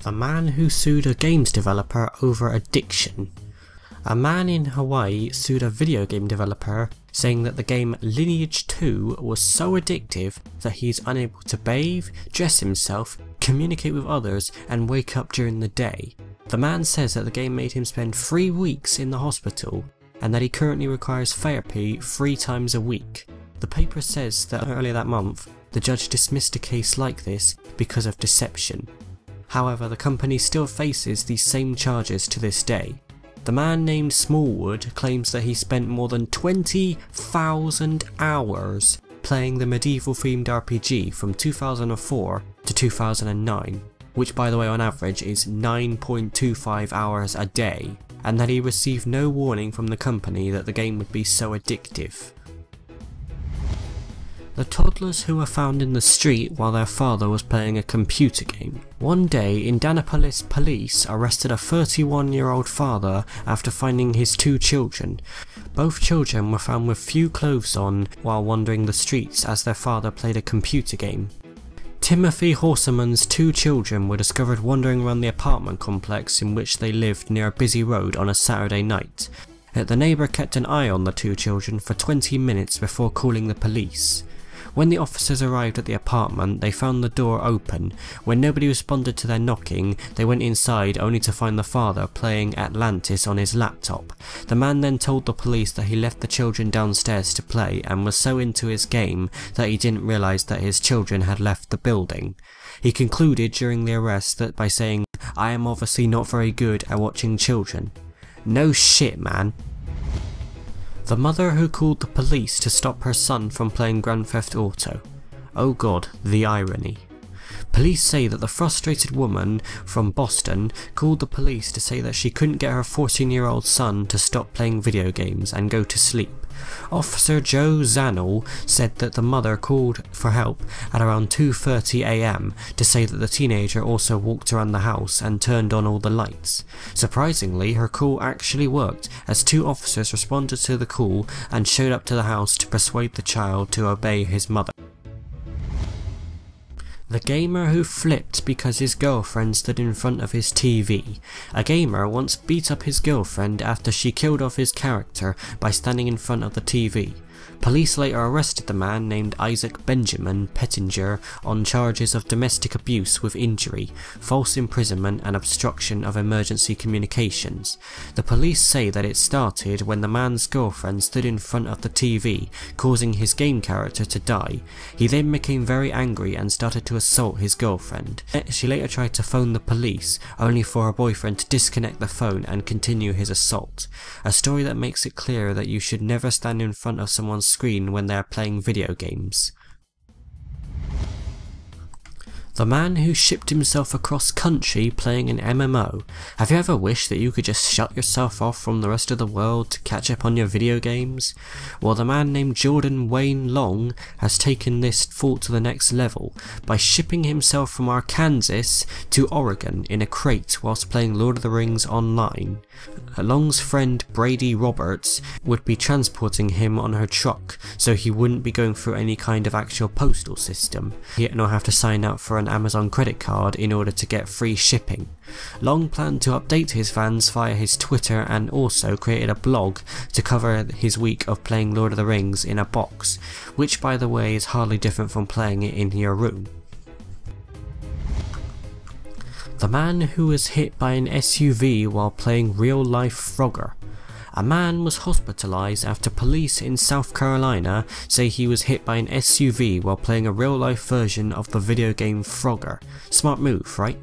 The man who sued a games developer over addiction. A man in Hawaii sued a video game developer saying that the game Lineage 2 was so addictive that he is unable to bathe, dress himself, communicate with others and wake up during the day. The man says that the game made him spend 3 weeks in the hospital and that he currently requires therapy 3 times a week. The paper says that earlier that month, the judge dismissed a case like this because of deception. However, the company still faces these same charges to this day. The man named Smallwood claims that he spent more than 20,000 hours playing the medieval-themed RPG from 2004 to 2009, which by the way on average is 9.25 hours a day, and that he received no warning from the company that the game would be so addictive. The toddlers who were found in the street while their father was playing a computer game. One day, Indianapolis police arrested a 31-year-old father after finding his 2 children. Both children were found with few clothes on while wandering the streets as their father played a computer game. Timothy Horseman's 2 children were discovered wandering around the apartment complex in which they lived near a busy road on a Saturday night. The neighbour kept an eye on the 2 children for 20 minutes before calling the police. When the officers arrived at the apartment, they found the door open. When nobody responded to their knocking, they went inside only to find the father playing Atlantis on his laptop. The man then told the police that he left the children downstairs to play and was so into his game that he didn't realise that his children had left the building. He concluded during the arrest that by saying, "I am obviously not very good at watching children." No shit, man. The mother who called the police to stop her son from playing Grand Theft Auto. Oh god, the irony. Police say that the frustrated woman from Boston called the police to say that she couldn't get her 14-year-old son to stop playing video games and go to sleep. Officer Joe Zanel said that the mother called for help at around 2:30 AM to say that the teenager also walked around the house and turned on all the lights. Surprisingly, her call actually worked as 2 officers responded to the call and showed up to the house to persuade the child to obey his mother. The gamer who flipped because his girlfriend stood in front of his TV. A gamer once beat up his girlfriend after she killed off his character by standing in front of the TV. Police later arrested the man named Isaac Benjamin Pettinger on charges of domestic abuse with injury, false imprisonment and obstruction of emergency communications. The police say that it started when the man's girlfriend stood in front of the TV, causing his game character to die. He then became very angry and started to assault his girlfriend. She later tried to phone the police, only for her boyfriend to disconnect the phone and continue his assault. A story that makes it clear that you should never stand in front of someone's screen when they are playing video games. The man who shipped himself across country playing an MMO. Have you ever wished that you could just shut yourself off from the rest of the world to catch up on your video games? Well, the man named Jordan Wayne Long has taken this thought to the next level by shipping himself from Arkansas to Oregon in a crate whilst playing Lord of the Rings online. Long's friend Brady Roberts would be transporting him on her truck, so he wouldn't be going through any kind of actual postal system. He'd not have to sign up for an Amazon credit card in order to get free shipping. Long planned to update his fans via his Twitter and also created a blog to cover his week of playing Lord of the Rings in a box, which by the way is hardly different from playing it in your room. The man who was hit by an SUV while playing real-life Frogger. A man was hospitalised after police in South Carolina say he was hit by an SUV while playing a real-life version of the video game Frogger. Smart move, right?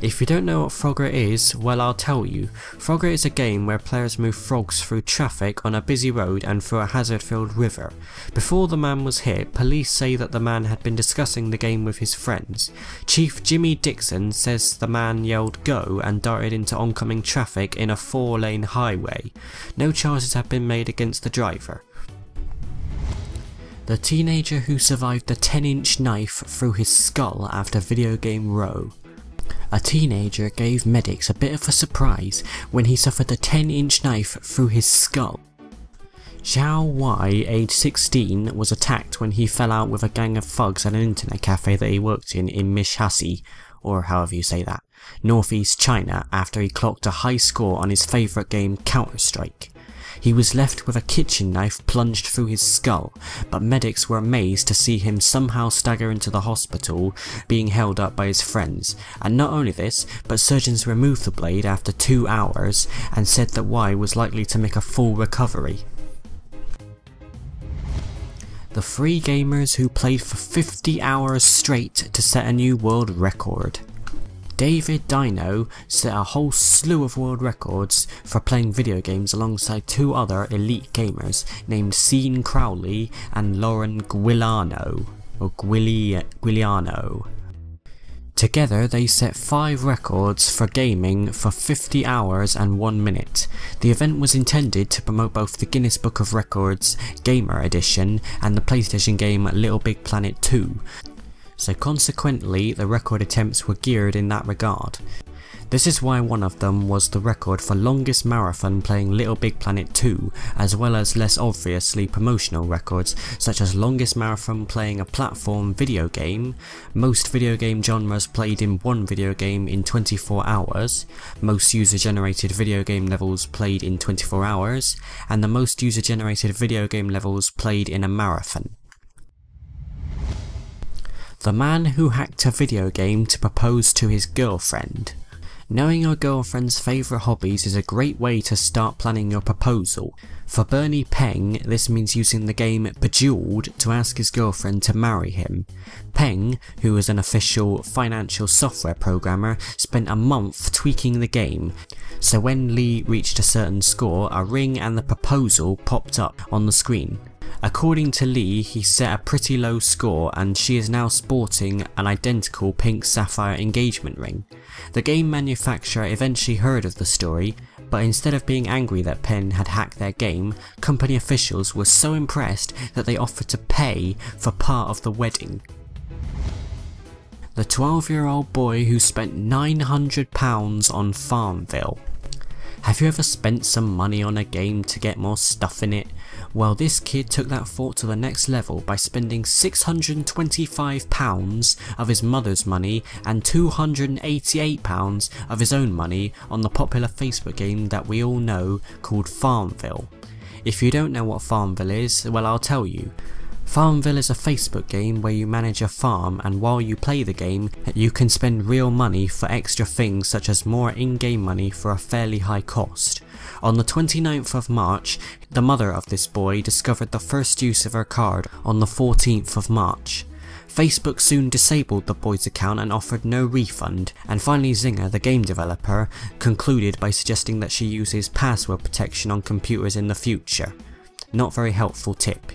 If you don't know what Frogger is, well I'll tell you. Frogger is a game where players move frogs through traffic on a busy road and through a hazard-filled river. Before the man was hit, police say that the man had been discussing the game with his friends. Chief Jimmy Dixon says the man yelled "go" and darted into oncoming traffic in a 4-lane highway. No charges have been made against the driver. The teenager who survived a 10-inch knife through his skull after video game Row. A teenager gave medics a bit of a surprise when he suffered a 10-inch knife through his skull. Zhao Wei, aged 16, was attacked when he fell out with a gang of thugs at an internet cafe that he worked in Mishhasi, or however you say that. northeast China, after he clocked a high score on his favourite game Counter-Strike. He was left with a kitchen knife plunged through his skull, but medics were amazed to see him somehow stagger into the hospital, being held up by his friends. And not only this, but surgeons removed the blade after 2 hours and said that Y was likely to make a full recovery. The 3 gamers who played for 50 hours straight to set a new world record. David Dino set a whole slew of world records for playing video games alongside 2 other elite gamers named Sean Crowley and Lauren Guiliano. Together they set 5 records for gaming for 50 hours and 1 minute. The event was intended to promote both the Guinness Book of Records Gamer Edition and the PlayStation game Little Big Planet 2. So consequently, the record attempts were geared in that regard. This is why one of them was the record for longest marathon playing Little Big Planet 2, as well as less obviously promotional records such as longest marathon playing a platform video game, most video game genres played in one video game in 24 hours, most user generated video game levels played in 24 hours, and the most user generated video game levels played in a marathon. The man who hacked a video game to propose to his girlfriend. Knowing your girlfriend's favourite hobbies is a great way to start planning your proposal. For Bernie Peng, this means using the game Bejeweled to ask his girlfriend to marry him. Peng, who is an official financial software programmer, spent a month tweaking the game, so when Lee reached a certain score, a ring and the proposal popped up on the screen. According to Lee, he set a pretty low score and she is now sporting an identical pink sapphire engagement ring. The game manufacturer eventually heard of the story, but instead of being angry that Penn had hacked their game, company officials were so impressed that they offered to pay for part of the wedding. The 12-year-old boy who spent £900 on Farmville. Have you ever spent some money on a game to get more stuff in it? Well, this kid took that thought to the next level by spending £625 of his mother's money and £288 of his own money on the popular Facebook game that we all know called Farmville. If you don't know what Farmville is, well, I'll tell you. Farmville is a Facebook game where you manage a farm, and while you play the game, you can spend real money for extra things such as more in-game money for a fairly high cost. On the 29th of March, the mother of this boy discovered the first use of her card on the 14th of March. Facebook soon disabled the boy's account and offered no refund, and finally Zynga, the game developer, concluded by suggesting that she uses password protection on computers in the future. Not very helpful tip.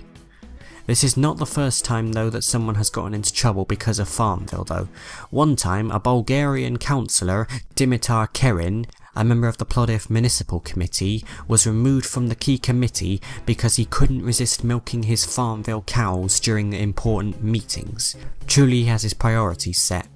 This is not the first time though that someone has gotten into trouble because of Farmville though. One time a Bulgarian councillor, Dimitar Kerin, a member of the Plovdiv Municipal Committee, was removed from the key committee because he couldn't resist milking his Farmville cows during the important meetings. Truly he has his priorities set.